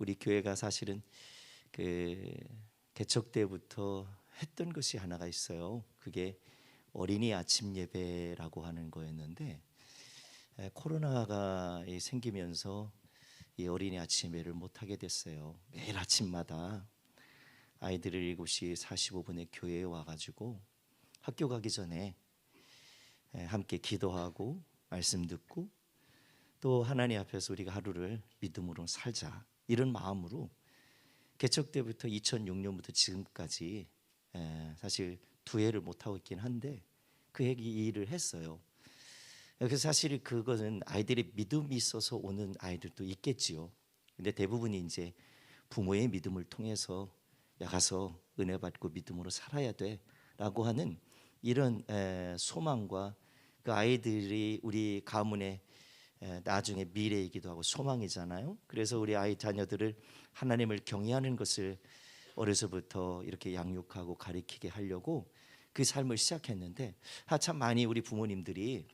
우리 교회가 사실은 그 개척 때부터 했던 것이 하나가 있어요. 그게 어린이 아침 예배라고 하는 거였는데 코로나가 생기면서 이 어린이 아침 예배를 못 하게 됐어요. 매일 아침마다 아이들을 7시 45분에 교회에 와가지고 학교 가기 전에 함께 기도하고 말씀 듣고 또 하나님 앞에서 우리가 하루를 믿음으로 살자, 이런 마음으로 개척 때부터 2006년부터 지금까지 사실 두 해를 못 하고 있긴 한데 그 일을 했어요. 그래서 사실 그것은 아이들의 믿음이 있어서 오는 아이들도 있겠지요. 근데 대부분이 이제 부모의 믿음을 통해서 가서 은혜 받고 믿음으로 살아야 돼라고 하는 이런 소망과 그 아이들이 우리 가문의 나중에 미래이기도 하고 소망이잖아요. 그래서 우리 아이 자녀들을 하나님을 경외하는 것을 어려서부터 이렇게 양육하고 가르치게 하려고 그 삶을 시작했는데 참 많이 우리 부모님들이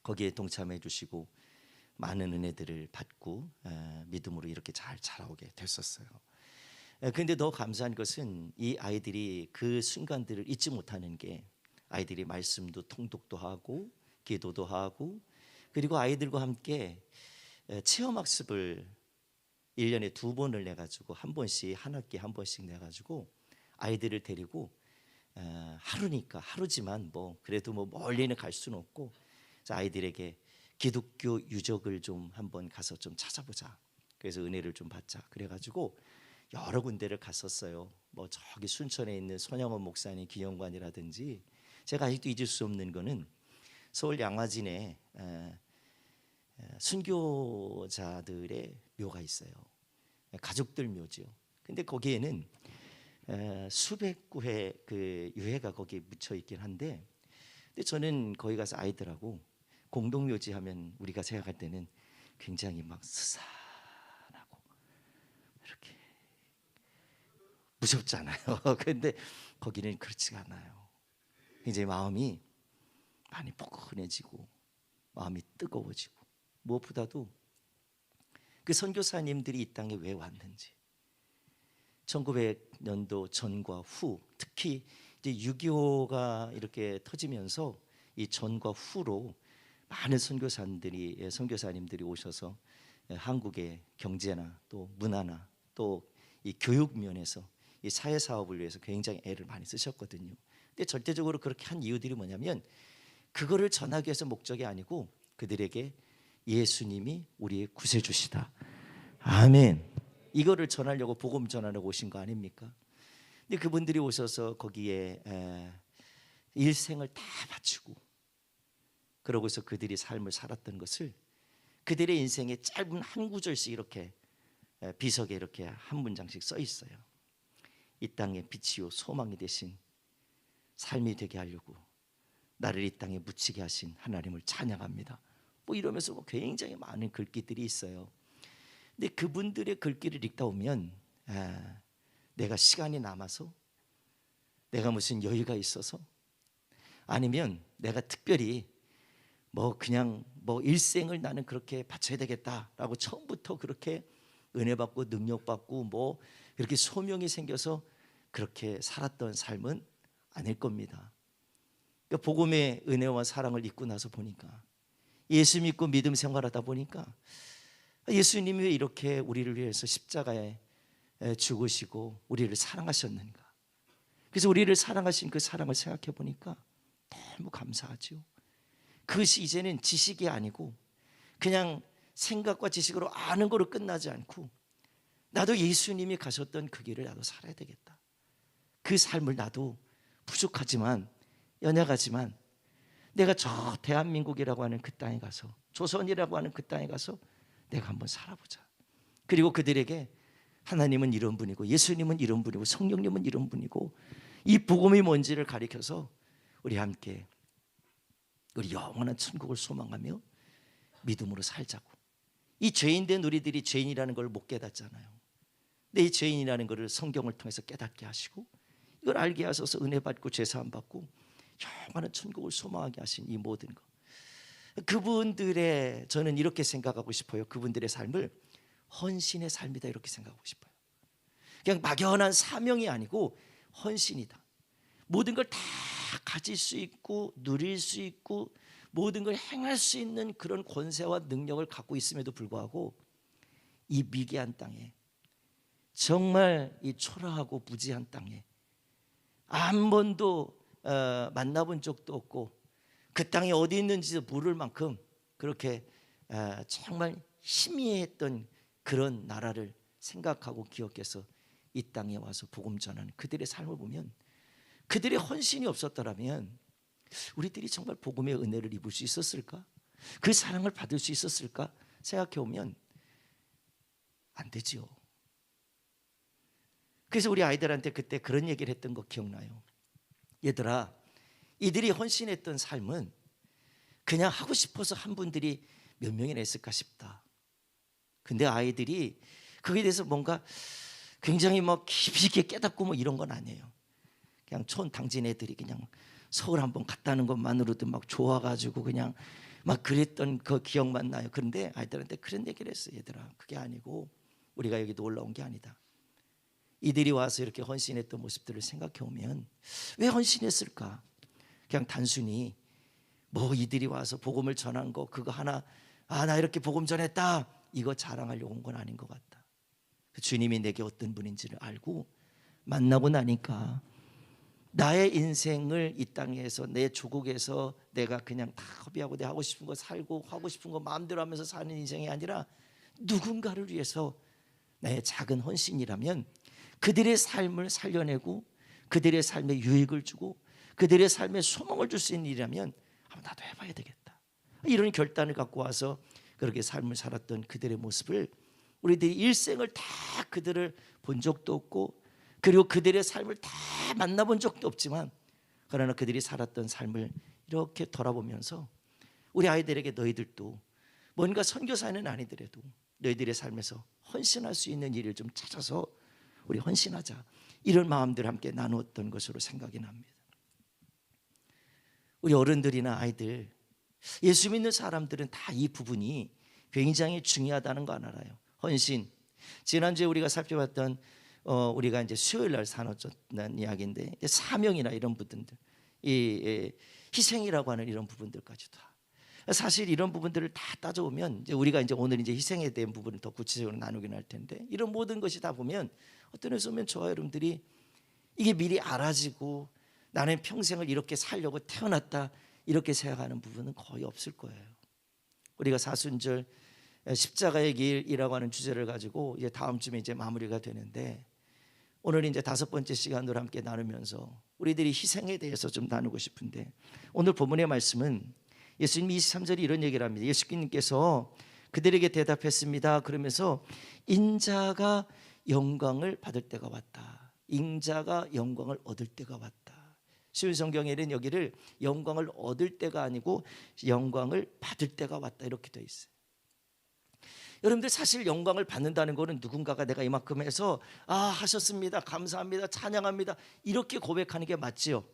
거기에 동참해 주시고 많은 은혜들을 받고 믿음으로 이렇게 잘 자라오게 됐었어요. 그런데 더 감사한 것은 이 아이들이 그 순간들을 잊지 못하는 게, 아이들이 말씀도 통독도 하고 기도도 하고, 그리고 아이들과 함께 체험학습을 1년에 2번을 내가지고 한 번씩, 한 학기에 한 번씩 내가지고 아이들을 데리고 하루니까, 하루지만 뭐 그래도 뭐 멀리는 갈 수는 없고 아이들에게 기독교 유적을 좀 한번 가서 좀 찾아보자, 그래서 은혜를 좀 받자 그래가지고 여러 군데를 갔었어요. 뭐 저기 순천에 있는 손양원 목사님 기념관이라든지, 제가 아직도 잊을 수 없는 거는 서울 양화진에 순교자들의 묘가 있어요. 가족들 묘지요. 근데 거기에는 수백 구의 그 유해가 거기에 묻혀 있긴 한데, 근데 저는 거기 가서 아이들하고 공동묘지 하면 우리가 생각할 때는 굉장히 막 스산하고 이렇게 무섭잖아요. 근데 거기는 그렇지가 않아요. 이제 마음이 많이 포근해지고 마음이 뜨거워지고, 무엇보다도 그 선교사님들이 이 땅에 왜 왔는지, 1900년도 전과 후, 특히 이제 6.25가 이렇게 터지면서 이 전과 후로 많은 선교사님들이 오셔서 한국의 경제나 또 문화나 또 이 교육 면에서 이 사회 사업을 위해서 굉장히 애를 많이 쓰셨거든요. 근데 절대적으로 그렇게 한 이유들이 뭐냐면 그거를 전하기 위해서 목적이 아니고 그들에게 예수님이 우리의 구세주시다, 아멘, 이거를 전하려고, 복음 전하려고 오신 거 아닙니까? 근데 그분들이 오셔서 거기에 일생을 다 바치고 그러고서 그들이 삶을 살았던 것을 그들의 인생의 짧은 한 구절씩 이렇게 비석에 이렇게 한 문장씩 써 있어요. 이 땅의 빛이요 소망이 되신 삶이 되게 하려고 나를 이 땅에 묻히게 하신 하나님을 찬양합니다, 뭐 이러면서 뭐 굉장히 많은 글귀들이 있어요. 근데 그분들의 글귀를 읽다 보면 내가 시간이 남아서, 내가 무슨 여유가 있어서, 아니면 내가 특별히 뭐 그냥 뭐 일생을 나는 그렇게 바쳐야 되겠다라고 처음부터 그렇게 은혜 받고 능력 받고 뭐 그렇게 소명이 생겨서 그렇게 살았던 삶은 아닐 겁니다. 그러니까 복음의 은혜와 사랑을 잊고 나서 보니까, 예수 믿고 믿음 생활하다 보니까 예수님이 왜 이렇게 우리를 위해서 십자가에 죽으시고 우리를 사랑하셨는가, 그래서 우리를 사랑하신 그 사랑을 생각해 보니까 너무 감사하죠. 그것이 이제는 지식이 아니고 그냥 생각과 지식으로 아는 거로 끝나지 않고, 나도 예수님이 가셨던 그 길을 나도 살아야 되겠다, 그 삶을 나도 부족하지만 연약하지만 내가 저 대한민국이라고 하는 그 땅에 가서, 조선이라고 하는 그 땅에 가서 내가 한번 살아보자. 그리고 그들에게 하나님은 이런 분이고 예수님은 이런 분이고 성령님은 이런 분이고 이 복음이 뭔지를 가르쳐서 우리 함께 우리 영원한 천국을 소망하며 믿음으로 살자고. 이 죄인된 우리들이 죄인이라는 걸 못 깨닫잖아요. 근데 이 죄인이라는 것을 성경을 통해서 깨닫게 하시고 이걸 알게 하셔서 은혜 받고 죄사함 받고 영원한 천국을 소망하게 하신 이 모든 것, 그분들의, 저는 이렇게 생각하고 싶어요. 그분들의 삶을 헌신의 삶이다 이렇게 생각하고 싶어요. 그냥 막연한 사명이 아니고 헌신이다. 모든 걸 다 가질 수 있고 누릴 수 있고 모든 걸 행할 수 있는 그런 권세와 능력을 갖고 있음에도 불구하고 이 미개한 땅에, 정말 이 초라하고 무지한 땅에 한 번도 만나본 적도 없고 그 땅이 어디 있는지도 모를 만큼 그렇게 정말 희미했던 그런 나라를 생각하고 기억해서 이 땅에 와서 복음 전하는 그들의 삶을 보면, 그들의 헌신이 없었더라면 우리들이 정말 복음의 은혜를 입을 수 있었을까? 그 사랑을 받을 수 있었을까? 생각해 보면 안 되지요. 그래서 우리 아이들한테 그때 그런 얘기를 했던 거 기억나요. 얘들아, 이들이 헌신했던 삶은 그냥 하고 싶어서 한 분들이 몇 명이나 있을까 싶다. 근데 아이들이 거기에 대해서 뭔가 굉장히 뭐 깊이 있게 깨닫고 뭐 이런 건 아니에요. 그냥 촌당진 애들이 그냥 서울 한번 갔다는 것만으로도 막 좋아가지고 그냥 막 그랬던 그 기억만 나요. 그런데 아이들한테 그런 얘기를 했어요. 얘들아, 그게 아니고 우리가 여기 놀러 온 게 아니다. 이들이 와서 이렇게 헌신했던 모습들을 생각해 보면 왜 헌신했을까? 그냥 단순히 뭐 이들이 와서 복음을 전한 거 그거 하나, 나 이렇게 복음 전했다, 이거 자랑하려고 온 건 아닌 것 같다. 주님이 내게 어떤 분인지를 알고 만나고 나니까 나의 인생을 이 땅에서 내 조국에서 내가 그냥 다 허비하고 내 하고 싶은 거 살고 하고 싶은 거 마음대로 하면서 사는 인생이 아니라 누군가를 위해서 나의 작은 헌신이라면 그들의 삶을 살려내고 그들의 삶에 유익을 주고 그들의 삶에 소망을 줄 수 있는 일이라면 한번 나도 해봐야 되겠다, 이런 결단을 갖고 와서 그렇게 삶을 살았던 그들의 모습을 우리들이 일생을 다 그들을 본 적도 없고 그리고 그들의 삶을 다 만나본 적도 없지만 그러나 그들이 살았던 삶을 이렇게 돌아보면서 우리 아이들에게 너희들도 뭔가 선교사는 아니더라도 너희들의 삶에서 헌신할 수 있는 일을 좀 찾아서 우리 헌신하자, 이런 마음들 함께 나누었던 것으로 생각이 납니다. 우리 어른들이나 아이들, 예수 믿는 사람들은 다 이 부분이 굉장히 중요하다는 거 알아요. 헌신. 지난주에 우리가 살펴봤던 우리가 이제 수요일 날 나눴던 이야기인데 사명이나 이런 부분들, 이 희생이라고 하는 이런 부분들까지도 사실 이런 부분들을 다 따져보면 이제 우리가 이제 오늘 이제 희생에 대한 부분을 더 구체적으로 나누긴 할 텐데 이런 모든 것이 다 보면 어떤 의미에서 보면 저와 여러분들이 이게 미리 알아지고 나는 평생을 이렇게 살려고 태어났다 이렇게 생각하는 부분은 거의 없을 거예요. 우리가 사순절 십자가의 길이라고 하는 주제를 가지고 이제 다음 주에 이제 마무리가 되는데 오늘 이제 5번째 시간으로 함께 나누면서 우리들이 희생에 대해서 좀 나누고 싶은데 오늘 본문의 말씀은 예수님이 23절에 이런 얘기를 합니다. 예수님께서 그들에게 대답했습니다. 그러면서 인자가 영광을 받을 때가 왔다. 인자가 영광을 얻을 때가 왔다. 쉬운 성경에는 여기를 영광을 얻을 때가 아니고 영광을 받을 때가 왔다 이렇게 되어 있어요. 여러분들 사실 영광을 받는다는 것은 누군가가 내가 이만큼 해서 하셨습니다, 감사합니다, 찬양합니다 이렇게 고백하는 게 맞지요.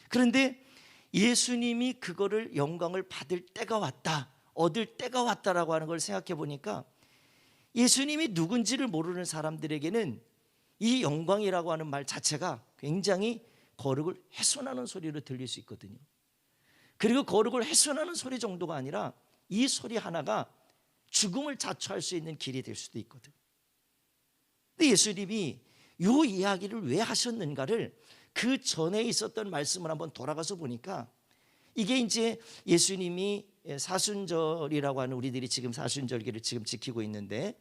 그런데 예수님이 그거를 영광을 받을 때가 왔다, 얻을 때가 왔다라고 하는 걸 생각해 보니까 예수님이 누군지를 모르는 사람들에게는 이 영광이라고 하는 말 자체가 굉장히 거룩을 훼손하는 소리로 들릴 수 있거든요. 그리고 거룩을 훼손하는 소리 정도가 아니라 이 소리 하나가 죽음을 자초할 수 있는 길이 될 수도 있거든. 근데 예수님이 이 이야기를 왜 하셨는가를 그 전에 있었던 말씀을 한번 돌아가서 보니까 이게 이제 예수님이 사순절이라고 하는 우리들이 지금 사순절기를 지금 지키고 있는데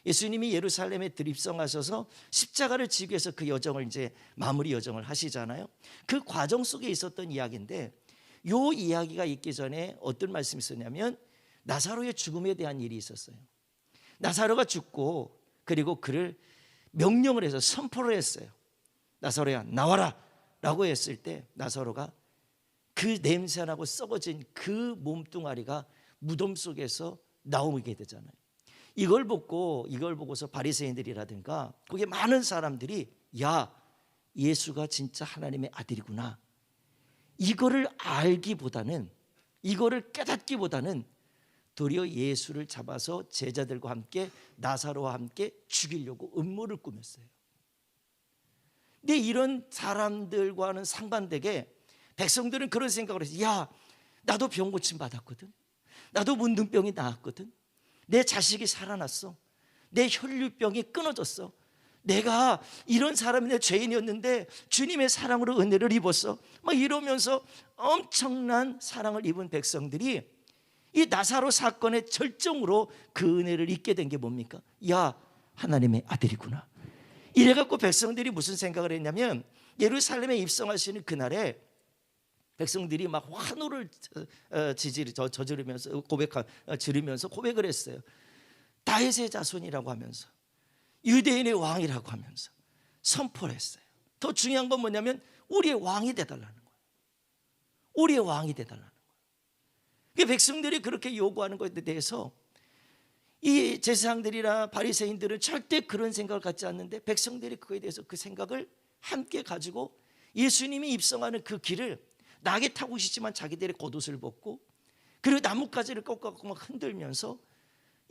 예수님이 예루살렘에 들입성하셔서 십자가를 지기 위해서 그 여정을 이제 마무리 여정을 하시잖아요. 그 과정 속에 있었던 이야기인데 이 이야기가 있기 전에 어떤 말씀이 있었냐면 나사로의 죽음에 대한 일이 있었어요. 나사로가 죽고 그리고 그를 명령을 해서 선포를 했어요. 나사로야 나와라 라고 했을 때 나사로가 그 냄새나고 썩어진 그 몸뚱아리가 무덤 속에서 나오게 되잖아요. 이걸 보고서 바리새인들이라든가 거기에 많은 사람들이 야 예수가 진짜 하나님의 아들이구나 이거를 알기보다는 이거를 깨닫기보다는 도리어 예수를 잡아서 제자들과 함께 나사로와 함께 죽이려고 음모를 꾸몄어요. 근데 이런 사람들과는 상반되게 백성들은 그런 생각을 했어요. 야, 나도 병 고침 받았거든. 나도 문둥병이 나았거든. 내 자식이 살아났어. 내 혈류병이 끊어졌어. 내가 이런 사람인데 죄인이었는데 주님의 사랑으로 은혜를 입었어. 막 이러면서 엄청난 사랑을 입은 백성들이 이 나사로 사건의 절정으로 그 은혜를 입게 된 게 뭡니까? 야, 하나님의 아들이구나. 이래갖고 백성들이 무슨 생각을 했냐면, 예루살렘에 입성하시는 그날에 백성들이 막 환호를 저지르면서 지르면서 고백을 했어요. 다윗의 자손이라고 하면서, 유대인의 왕이라고 하면서 선포를 했어요. 더 중요한 건 뭐냐면 우리의 왕이 되달라는 거예요. 우리의 왕이 되달라는 거예요. 백성들이 그렇게 요구하는 것에 대해서 이 제사장들이나 바리새인들은 절대 그런 생각을 갖지 않는데, 백성들이 그거에 대해서 그 생각을 함께 가지고 예수님이 입성하는 그 길을 낙에 타고 계시지만 자기들의 겉옷을 벗고, 그리고 나뭇가지를 꺾고 막 흔들면서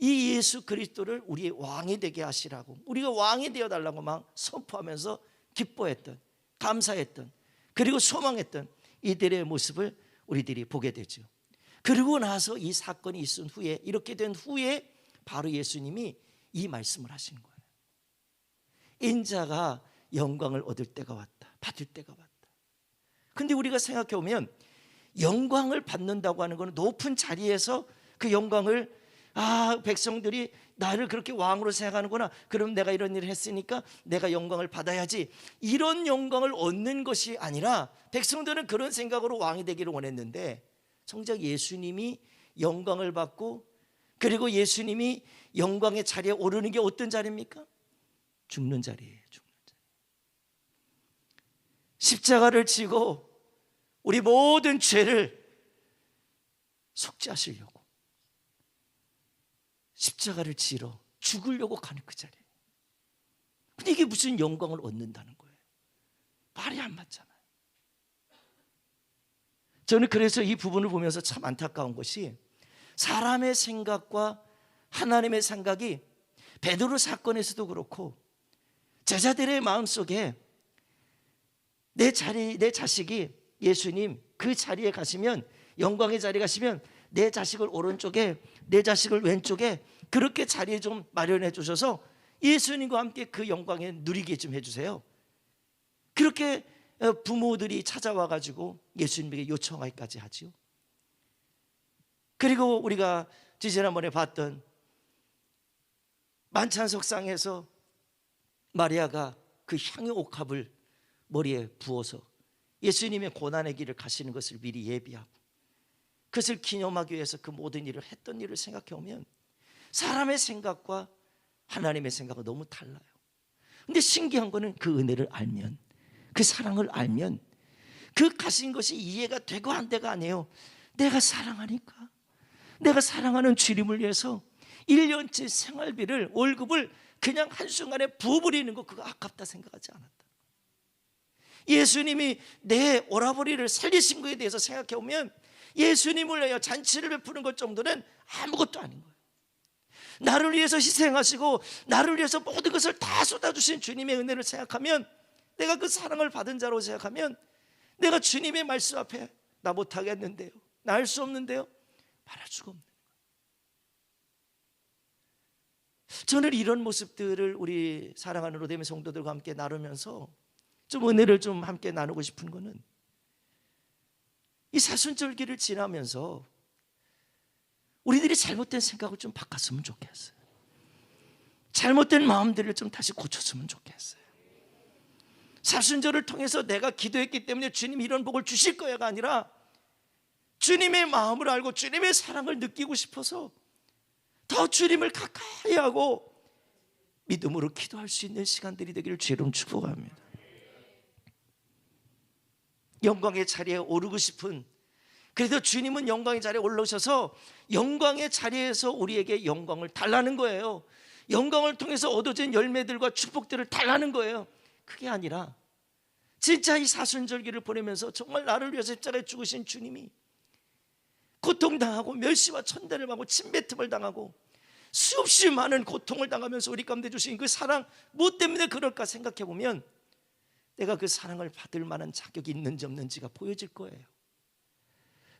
이 예수 그리스도를 우리의 왕이 되게 하시라고, 우리가 왕이 되어달라고 막 선포하면서 기뻐했던, 감사했던, 그리고 소망했던 이들의 모습을 우리들이 보게 되죠. 그리고 나서 이 사건이 있은 후에, 이렇게 된 후에 바로 예수님이 이 말씀을 하신 거예요. 인자가 영광을 얻을 때가 왔다, 받을 때가 왔다. 근데 우리가 생각해 보면 영광을 받는다고 하는 것은 높은 자리에서 그 영광을, 백성들이 나를 그렇게 왕으로 생각하는구나, 그럼 내가 이런 일을 했으니까 내가 영광을 받아야지, 이런 영광을 얻는 것이 아니라, 백성들은 그런 생각으로 왕이 되기를 원했는데, 정작 예수님이 영광을 받고, 그리고 예수님이 영광의 자리에 오르는 게 어떤 자리입니까? 죽는 자리예요. 죽는 자리. 십자가를 지고 우리 모든 죄를 속죄하시려고 십자가를 지러 죽으려고 가는 그 자리예요. 근데 이게 무슨 영광을 얻는다는 거예요? 말이 안 맞잖아요. 저는 그래서 이 부분을 보면서 참 안타까운 것이, 사람의 생각과 하나님의 생각이 베드로 사건에서도 그렇고 제자들의 마음속에 내 자식이 예수님 그 자리에 가시면, 영광의 자리에 가시면 내 자식을 오른쪽에, 내 자식을 왼쪽에 그렇게 자리에 좀 마련해 주셔서 예수님과 함께 그 영광에 누리게 좀 해주세요. 그렇게 부모들이 찾아와 가지고 예수님에게 요청하기까지 하지요. 그리고 우리가 지난번에 봤던 만찬석상에서 마리아가 그 향유 옥합을 머리에 부어서 예수님의 고난의 길을 가시는 것을 미리 예비하고, 그것을 기념하기 위해서 그 모든 일을 했던 일을 생각해 보면 사람의 생각과 하나님의 생각은 너무 달라요. 근데 신기한 거는 그 은혜를 알면, 그 사랑을 알면, 그 가신 것이 이해가 되고 안 되가 아니에요. 내가 사랑하니까, 내가 사랑하는 주님을 위해서 1년치 생활비를, 월급을 그냥 한순간에 부어버리는 거, 그거 아깝다 생각하지 않았다. 예수님이 내 오라버니를 살리신 것에 대해서 생각해 보면, 예수님을 위하여 잔치를 베푸는 것 정도는 아무것도 아닌 거예요. 나를 위해서 희생하시고 나를 위해서 모든 것을 다 쏟아주신 주님의 은혜를 생각하면, 내가 그 사랑을 받은 자로 생각하면, 내가 주님의 말씀 앞에 나 못하겠는데요, 나 할 수 없는데요, 말할 수가 없는 거예요. 저는 이런 모습들을 우리 사랑하는 로데미 성도들과 함께 나누면서 좀 은혜를 좀 함께 나누고 싶은 거는, 이 사순절기를 지나면서 우리들이 잘못된 생각을 좀 바꿨으면 좋겠어요. 잘못된 마음들을 좀 다시 고쳤으면 좋겠어요. 사순절을 통해서 내가 기도했기 때문에 주님이 이런 복을 주실 거야가 아니라, 주님의 마음을 알고 주님의 사랑을 느끼고 싶어서 더 주님을 가까이 하고 믿음으로 기도할 수 있는 시간들이 되기를 주의로 축복합니다. 영광의 자리에 오르고 싶은, 그래도 주님은 영광의 자리에 올라오셔서 영광의 자리에서 우리에게 영광을 달라는 거예요. 영광을 통해서 얻어진 열매들과 축복들을 달라는 거예요. 그게 아니라 진짜 이 사순절기를 보내면서 정말 나를 위해서 십자가에 죽으신 주님이 고통당하고 멸시와 천대를 받고 침뱉음을 당하고 수없이 많은 고통을 당하면서 우리 가운데 주신 그 사랑, 무엇 때문에 그럴까 생각해 보면 내가 그 사랑을 받을 만한 자격이 있는지 없는지가 보여질 거예요.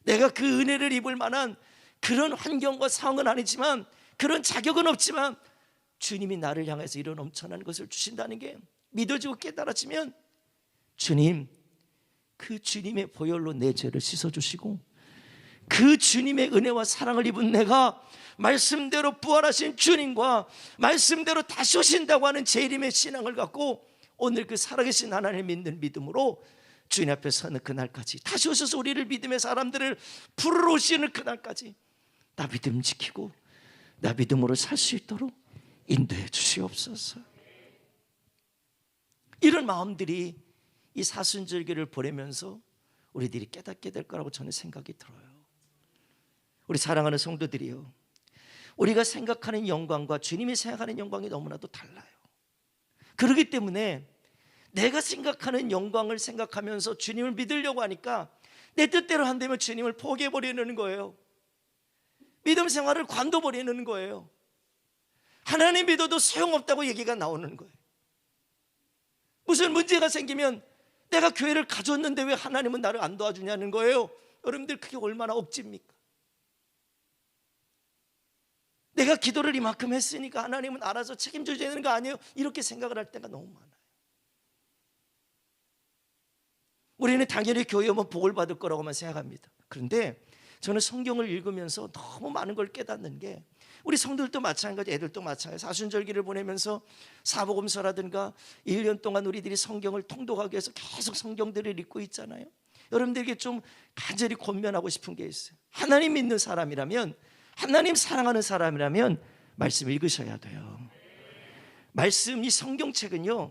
내가 그 은혜를 입을 만한 그런 환경과 상황은 아니지만, 그런 자격은 없지만 주님이 나를 향해서 이런 엄청난 것을 주신다는 게 믿어지고 깨달아지면, 주님, 그 주님의 보혈로 내 죄를 씻어주시고 그 주님의 은혜와 사랑을 입은 내가 말씀대로 부활하신 주님과 말씀대로 다시 오신다고 하는 재림의 신앙을 갖고 오늘 그 살아계신 하나님을 믿는 믿음으로 주님 앞에 서는 그날까지, 다시 오셔서 우리를 믿음의 사람들을 부르러 오시는 그날까지 나 믿음 지키고 나 믿음으로 살 수 있도록 인도해 주시옵소서. 이런 마음들이 이 사순절기를 보내면서 우리들이 깨닫게 될 거라고 저는 생각이 들어요. 우리 사랑하는 성도들이요, 우리가 생각하는 영광과 주님이 생각하는 영광이 너무나도 달라요. 그렇기 때문에 내가 생각하는 영광을 생각하면서 주님을 믿으려고 하니까 내 뜻대로 한다면 주님을 포기해버리는 거예요. 믿음 생활을 관둬버리는 거예요. 하나님 믿어도 소용없다고 얘기가 나오는 거예요. 무슨 문제가 생기면 내가 교회를 가졌는데 왜 하나님은 나를 안 도와주냐는 거예요. 여러분들, 그게 얼마나 억지입니까? 내가 기도를 이만큼 했으니까 하나님은 알아서 책임져야 되는 거 아니에요? 이렇게 생각을 할 때가 너무 많아요. 우리는 당연히 교회 오면 복을 받을 거라고만 생각합니다. 그런데 저는 성경을 읽으면서 너무 많은 걸 깨닫는 게, 우리 성도들도 마찬가지, 애들도 마찬가지, 사순절기를 보내면서 사복음서라든가 1년 동안 우리들이 성경을 통독하기 위해서 계속 성경들을 읽고 있잖아요. 여러분들에게 좀 간절히 권면하고 싶은 게 있어요. 하나님 믿는 사람이라면, 하나님 사랑하는 사람이라면 말씀 읽으셔야 돼요. 말씀, 이 성경책은요,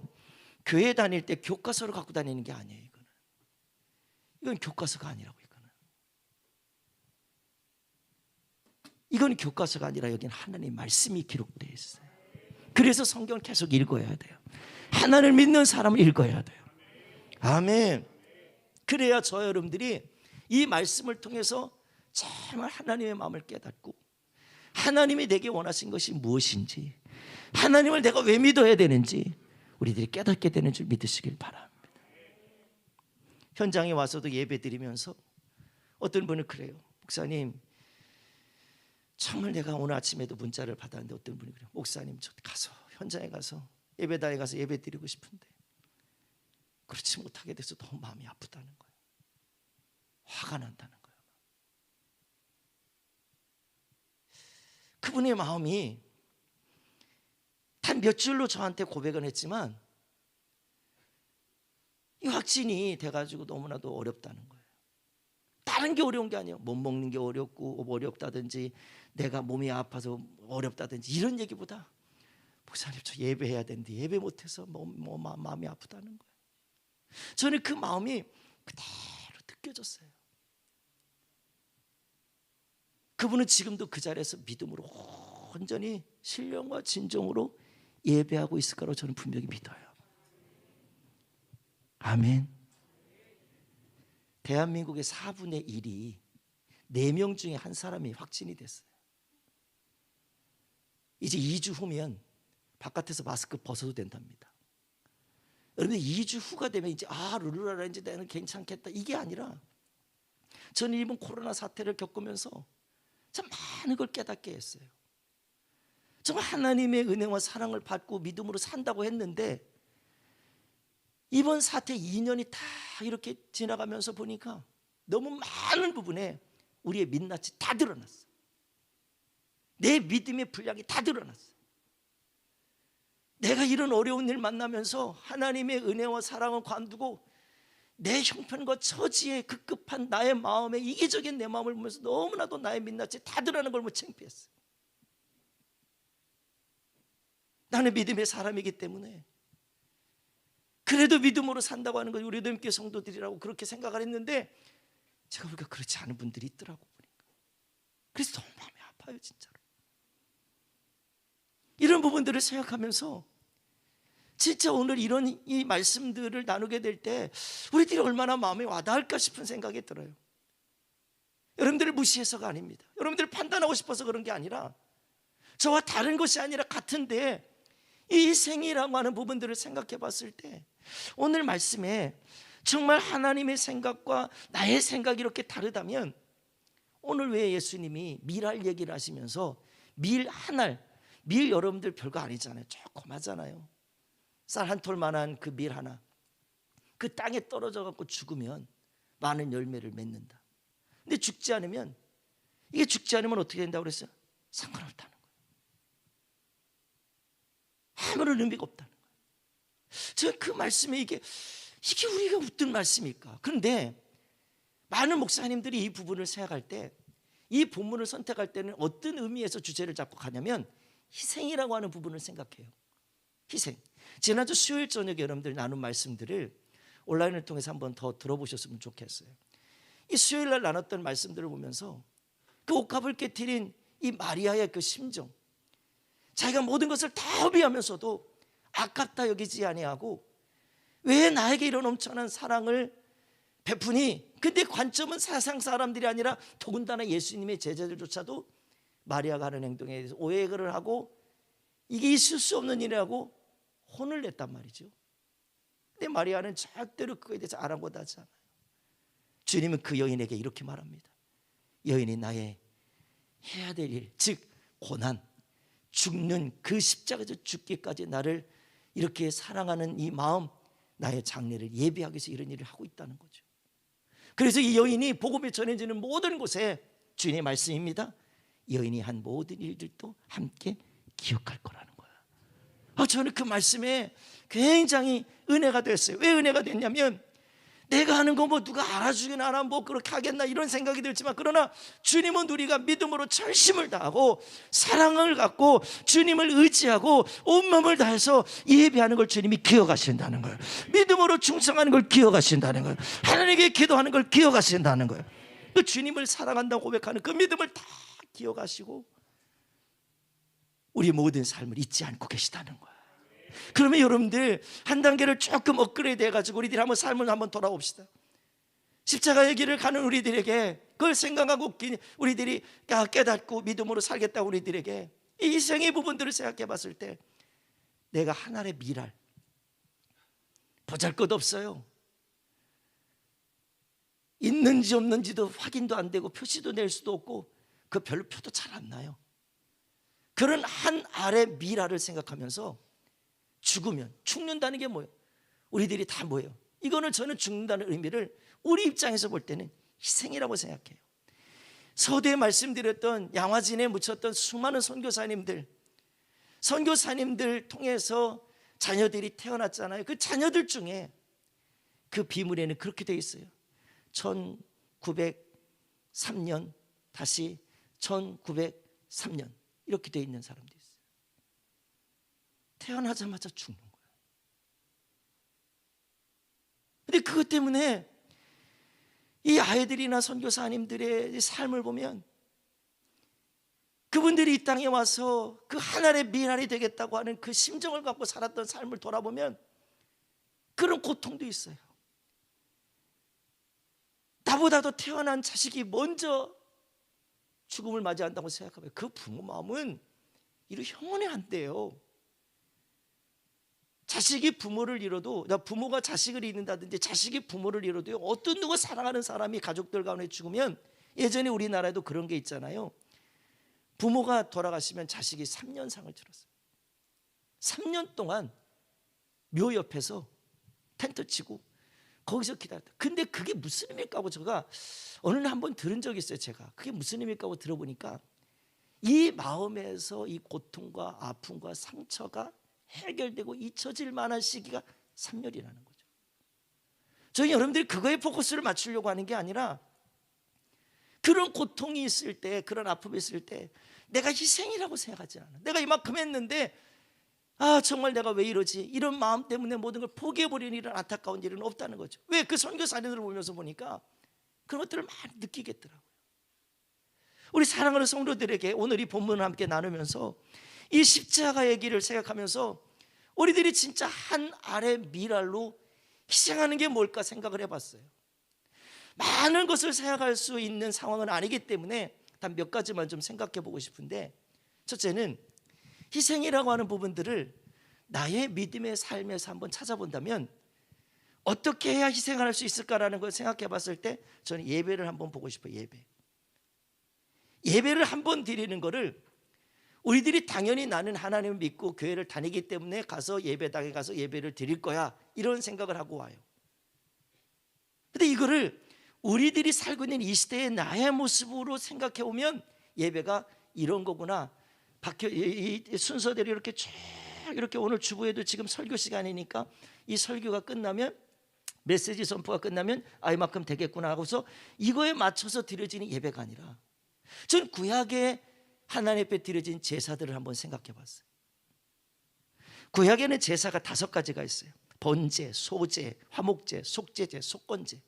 교회 다닐 때 교과서를 갖고 다니는 게 아니에요. 이건 교과서가 아니라고. 이건 교과서가 아니라 여기는 하나님의 말씀이 기록되어 있어요. 그래서 성경을 계속 읽어야 돼요. 하나님을 믿는 사람을 읽어야 돼요. 아멘. 그래야 저 여러분들이 이 말씀을 통해서 정말 하나님의 마음을 깨닫고 하나님이 내게 원하신 것이 무엇인지, 하나님을 내가 왜 믿어야 되는지 우리들이 깨닫게 되는 줄 믿으시길 바랍니다. 현장에 와서도 예배 드리면서 어떤 분은 그래요. 목사님, 정말 내가 오늘 아침에도 문자를 받았는데 어떤 분이 그래요. 목사님, 저 가서 현장에 가서 예배당에 가서 예배 드리고 싶은데 그렇지 못하게 돼서 너무 마음이 아프다는 거예요. 화가 난다는 거예요. 그분의 마음이 단 몇 줄로 저한테 고백은 했지만 이 확진이 돼가지고 너무나도 어렵다는 거예요. 다른 게 어려운 게 아니에요. 못 먹는 게 어렵고 어렵다든지 내가 몸이 아파서 어렵다든지 이런 얘기보다, 목사님, 저 예배해야 되는데 예배 못해서 마음이 아프다는 거예요. 저는 그 마음이 그대로 느껴졌어요. 그분은 지금도 그 자리에서 믿음으로 온전히 신령과 진정으로 예배하고 있을 거라고 저는 분명히 믿어요. 아멘. 대한민국의 4분의 1이 4명 중에 한 사람이 확진이 됐어요. 이제 2주 후면 바깥에서 마스크 벗어도 된답니다. 여러분, 2주 후가 되면 이제 룰루라라, 이제 나는 괜찮겠다, 이게 아니라 저는 이번 코로나 사태를 겪으면서 참 많은 걸 깨닫게 했어요. 정말 하나님의 은혜와 사랑을 받고 믿음으로 산다고 했는데 이번 사태 2년이 다 이렇게 지나가면서 보니까 너무 많은 부분에 우리의 민낯이 다 드러났어요. 내 믿음의 분량이 다 드러났어요. 내가 이런 어려운 일 만나면서 하나님의 은혜와 사랑을 관두고 내 형편과 처지에 급급한 나의 마음에 이기적인 내 마음을 보면서 너무나도 나의 민낯이 다 드러나는 걸 창피했어요. 나는 믿음의 사람이기 때문에 그래도 믿음으로 산다고 하는 건 우리 믿음의 성도들이라고 그렇게 생각을 했는데 제가 보니까 그렇지 않은 분들이 있더라고 보니까. 그래서 너무 마음이 아파요, 진짜로. 이런 부분들을 생각하면서 진짜 오늘 이런 이 말씀들을 나누게 될 때 우리들이 얼마나 마음에 와닿을까 싶은 생각이 들어요. 여러분들을 무시해서가 아닙니다. 여러분들을 판단하고 싶어서 그런 게 아니라 저와 다른 것이 아니라 같은데 이 희생이라고 하는 부분들을 생각해 봤을 때 오늘 말씀에 정말 하나님의 생각과 나의 생각이 이렇게 다르다면 오늘 왜 예수님이 밀알 얘기를 하시면서 밀 한 알, 밀 여러분들 별거 아니잖아요. 조그마잖아요. 쌀 한 톨만한 그 밀 하나, 그 땅에 떨어져 갖고 죽으면 많은 열매를 맺는다. 근데 죽지 않으면, 이게 죽지 않으면 어떻게 된다고 그랬어요? 상관없다는 거예요. 아무런 의미가 없다는 거예요. 제가 그 말씀에 이게 우리가 웃든 말씀일까? 그런데 많은 목사님들이 이 부분을 생각할 때, 이 본문을 선택할 때는 어떤 의미에서 주제를 잡고 가냐면 희생이라고 하는 부분을 생각해요. 희생. 지난주 수요일 저녁에 여러분들 나눈 말씀들을 온라인을 통해서 한번 더 들어보셨으면 좋겠어요. 이 수요일 날 나눴던 말씀들을 보면서 그 옷값을 깨트린 이 마리아의 그 심정, 자기가 모든 것을 다 허비하면서도 아깝다 여기지 아니하고 왜 나에게 이런 엄청난 사랑을 베푸니? 근데 관점은 세상 사람들이 아니라 더군다나 예수님의 제자들조차도 마리아가 하는 행동에 대해서 오해를 하고 이게 있을 수 없는 일이라고 혼을 냈단 말이죠. 근데 마리아는 절대로 그거에 대해서 아랑곳하지 않아요. 주님은 그 여인에게 이렇게 말합니다. 여인이 나의 해야 될 일, 즉 고난, 죽는 그 십자가에서 죽기까지 나를 이렇게 사랑하는 이 마음, 나의 장례를 예비하기 위해서 이런 일을 하고 있다는 거죠. 그래서 이 여인이 복음이 전해지는 모든 곳에 주님의 말씀입니다. 여인이 한 모든 일들도 함께 기억할 거라는 거야. 저는 그 말씀에 굉장히 은혜가 됐어요. 왜 은혜가 됐냐면 내가 하는 거 뭐 누가 알아주긴 알아 뭐 그렇게 하겠나 이런 생각이 들지만, 그러나 주님은 우리가 믿음으로 절심을 다하고 사랑을 갖고 주님을 의지하고 온 마음을 다해서 예배하는 걸 주님이 기억하신다는 거예요. 믿음으로 충성하는 걸 기억하신다는 거예요. 하나님께 기도하는 걸 기억하신다는 거예요. 그 주님을 사랑한다고 고백하는 그 믿음을 다 기억하시고 우리 모든 삶을 잊지 않고 계시다는 거예요. 그러면 여러분들 한 단계를 조금 업그레이드 해가지고 우리들이 한번 삶을 한번 돌아봅시다. 십자가의 길을 가는 우리들에게 그걸 생각하고 우리들이 깨닫고 믿음으로 살겠다 우리들에게 이 희생의 부분들을 생각해 봤을 때 내가 하나의 밀알, 보잘것없어요. 있는지 없는지도 확인도 안 되고 표시도 낼 수도 없고 그 별로 표도 잘 안 나요. 그런 한 알의 밀알을 생각하면서 죽으면, 죽는다는 게 뭐예요? 우리들이 다 뭐예요? 이거는 저는 죽는다는 의미를 우리 입장에서 볼 때는 희생이라고 생각해요. 서두에 말씀드렸던 양화진에 묻혔던 수많은 선교사님들 통해서 자녀들이 태어났잖아요. 그 자녀들 중에 그 비문에는 그렇게 되어 있어요. 1903년 다시 1903년 이렇게 되어 있는 사람들이 있어요. 태어나자마자 죽는 거예요. 근데 그것 때문에 이 아이들이나 선교사님들의 삶을 보면 그분들이 이 땅에 와서 그 하나의 미랄이 되겠다고 하는 그 심정을 갖고 살았던 삶을 돌아보면 그런 고통도 있어요. 나보다도 태어난 자식이 먼저 죽음을 맞이한다고 생각하면 그 부모 마음은 이루 형언이 안 돼요. 자식이 부모를 잃어도, 부모가 자식을 잃는다든지 자식이 부모를 잃어도 어떤 누가 사랑하는 사람이 가족들 가운데 죽으면, 예전에 우리나라에도 그런 게 있잖아요. 부모가 돌아가시면 자식이 3년상을 들었어요. 3년 동안 묘 옆에서 텐트 치고 거기서 기다렸다. 근데 그게 무슨 의미일까 하고 제가 어느 날 한번 들은 적이 있어요. 제가 그게 무슨 의미일까 하고 들어보니까 이 마음에서 이 고통과 아픔과 상처가 해결되고 잊혀질 만한 시기가 3년이라는 거죠. 저희 여러분들이 그거에 포커스를 맞추려고 하는 게 아니라 그런 고통이 있을 때, 그런 아픔이 있을 때 내가 희생이라고 생각하지 않아. 내가 이만큼 했는데 정말 내가 왜 이러지? 이런 마음 때문에 모든 걸 포기해버리는 이런 안타까운 일은 없다는 거죠. 왜? 그 선교사님들을 보면서 보니까 그런 것들을 많이 느끼겠더라고요. 우리 사랑하는 성도들에게 오늘 이 본문을 함께 나누면서 이 십자가의 길을 생각하면서 우리들이 진짜 한 알의 밀알로 희생하는 게 뭘까 생각을 해봤어요. 많은 것을 생각할 수 있는 상황은 아니기 때문에 단 몇 가지만 좀 생각해 보고 싶은데, 첫째는 희생이라고 하는 부분들을 나의 믿음의 삶에서 한번 찾아본다면 어떻게 해야 희생을 할 수 있을까라는 걸 생각해 봤을 때 저는 예배를 한번 보고 싶어요. 예배를 한번 드리는 거를 우리들이 당연히 나는 하나님을 믿고 교회를 다니기 때문에 가서 예배당에 가서 예배를 드릴 거야, 이런 생각을 하고 와요. 근데 이거를 우리들이 살고 있는 이 시대의 나의 모습으로 생각해 보면 예배가 이런 거구나. 이 순서대로 이렇게 쭉 이렇게, 오늘 주부에도 지금 설교 시간이니까 이 설교가 끝나면, 메시지 선포가 끝나면 이만큼 되겠구나 하고서 이거에 맞춰서 드려지는 예배가 아니라, 전 구약의 하나님 앞에 드려진 제사들을 한번 생각해 봤어요. 구약에는 제사가 5가지가 있어요. 번제, 소제, 화목제, 속제제, 속건제.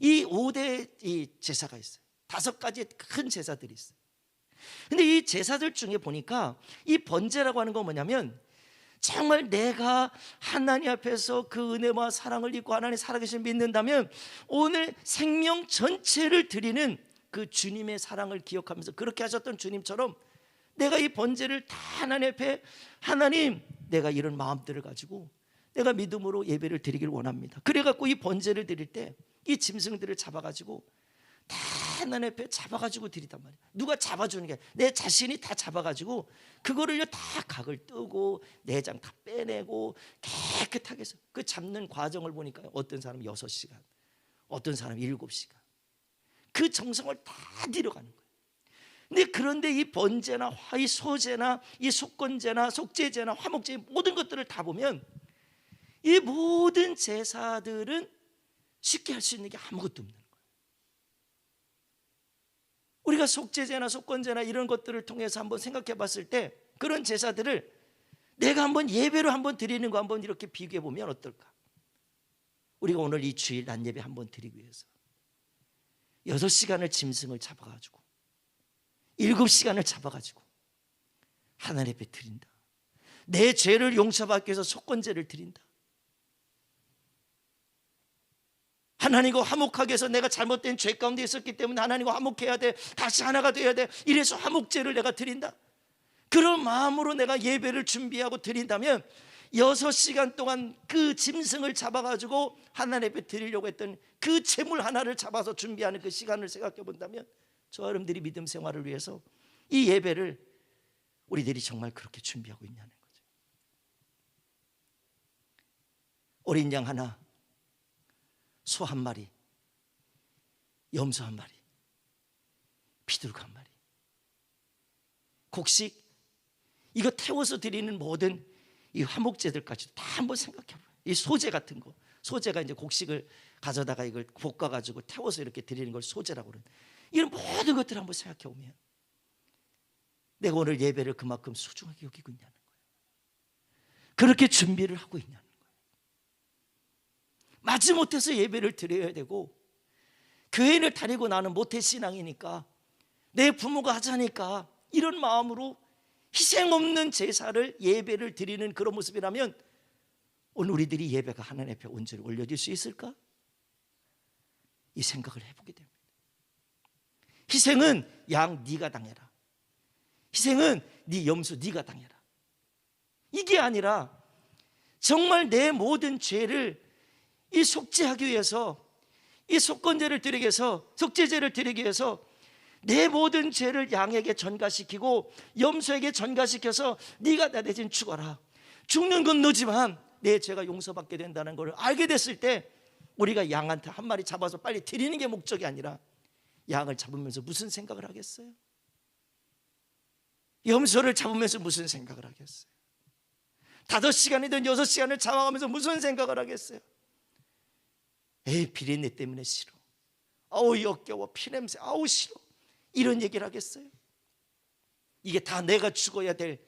이 5대 이 제사가 있어요. 5가지 큰 제사들이 있어요. 근데 이 제사들 중에 보니까 이 번제라고 하는 건 뭐냐면, 정말 내가 하나님 앞에서 그 은혜와 사랑을 입고 하나님 살아계신 믿는다면 오늘 생명 전체를 드리는 그 주님의 사랑을 기억하면서, 그렇게 하셨던 주님처럼 내가 이 번제를 다 하나님 앞에, 하나님 내가 이런 마음들을 가지고 내가 믿음으로 예배를 드리기를 원합니다. 그래갖고 이 번제를 드릴 때 이 짐승들을 잡아가지고 다 하나님 앞에 잡아가지고 드리단 말이에요. 누가 잡아주는 게, 내 자신이 다 잡아가지고 그거를요 다 각을 뜨고 내장 다 빼내고 깨끗하게 해서, 그 잡는 과정을 보니까 어떤 사람은 6시간, 어떤 사람은 7시간, 그 정성을 다 들여가는 거예요. 근데 그런데 이 번제나 이 소제나 이 속건제나 속제제나 화목제, 모든 것들을 다 보면 이 모든 제사들은 쉽게 할 수 있는 게 아무것도 없는 거예요. 우리가 속제제나 속건제나 이런 것들을 통해서 한번 생각해 봤을 때, 그런 제사들을 내가 한번 예배로 한번 드리는 거 한번 이렇게 비교해 보면 어떨까? 우리가 오늘 이 주일 낮 예배 한번 드리기 위해서 6시간을 짐승을 잡아가지고 7시간을 잡아가지고 하나님 앞에 드린다. 내 죄를 용서받기 위해서 속건제를 드린다. 하나님과 화목하게 해서, 내가 잘못된 죄 가운데 있었기 때문에 하나님과 화목해야 돼, 다시 하나가 돼야 돼, 이래서 화목제를 내가 드린다. 그런 마음으로 내가 예배를 준비하고 드린다면 6시간 동안 그 짐승을 잡아가지고 하나님 앞에 드리려고 했던 그 제물 하나를 잡아서 준비하는 그 시간을 생각해 본다면, 저 여러분들이 믿음 생활을 위해서 이 예배를 우리들이 정말 그렇게 준비하고 있냐는 거죠. 어린 양 하나, 소 1마리, 염소 1마리, 비둘기 1마리, 곡식, 이거 태워서 드리는 모든 이 화목제들까지도 다 한번 생각해 봐요. 이 소제 같은 거, 소제가 이제 곡식을 가져다가 이걸 볶아가지고 태워서 이렇게 드리는 걸 소제라고 그러는, 이런 모든 것들을 한번 생각해 보면 내가 오늘 예배를 그만큼 소중하게 여기고 있냐는 거예요. 그렇게 준비를 하고 있냐는 거예요. 마지못해서 예배를 드려야 되고, 교회를 다니고 나는 모태신앙이니까, 내 부모가 하자니까, 이런 마음으로 희생 없는 제사를, 예배를 드리는 그런 모습이라면 오늘 우리들이 예배가 하나님 앞에 온전히 올려질 수 있을까? 이 생각을 해보게 됩니다. 희생은 양 네가 당해라, 희생은 네 염소 네가 당해라, 이게 아니라 정말 내 모든 죄를 이 속죄하기 위해서, 이 속건제를 드리기 위해서, 속죄제를 드리기 위해서 내 모든 죄를 양에게 전가시키고 염소에게 전가시켜서 네가 나 대신 죽어라, 죽는 건 너지만 내 죄가 용서받게 된다는 걸 알게 됐을 때, 우리가 양한테 1마리 잡아서 빨리 드리는 게 목적이 아니라 양을 잡으면서 무슨 생각을 하겠어요? 염소를 잡으면서 무슨 생각을 하겠어요? 5시간이든 6시간을 잡아가면서 무슨 생각을 하겠어요? 에이, 비린내 때문에 싫어, 아우 역겨워, 피냄새, 아우 싫어, 이런 얘기를 하겠어요? 이게 다 내가 죽어야 될,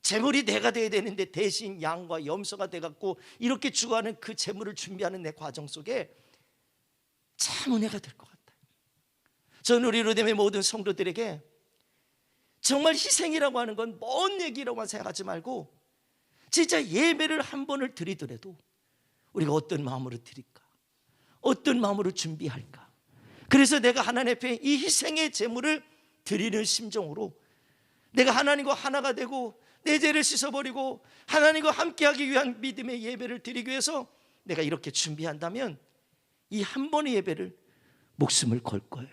제물이 내가 돼야 되는데 대신 양과 염소가 돼갖고 이렇게 죽어가는 그 제물을 준비하는 내 과정 속에 참 은혜가 될 것 같아요. 저는 우리 로뎀의 모든 성도들에게 정말 희생이라고 하는 건 먼 얘기라고만 생각하지 말고, 진짜 예배를 한 번을 드리더라도 우리가 어떤 마음으로 드릴까, 어떤 마음으로 준비할까? 그래서 내가 하나님 앞에 이 희생의 제물을 드리는 심정으로 내가 하나님과 하나가 되고 내 죄를 씻어버리고 하나님과 함께하기 위한 믿음의 예배를 드리기 위해서 내가 이렇게 준비한다면 이 한 번의 예배를 목숨을 걸 거예요.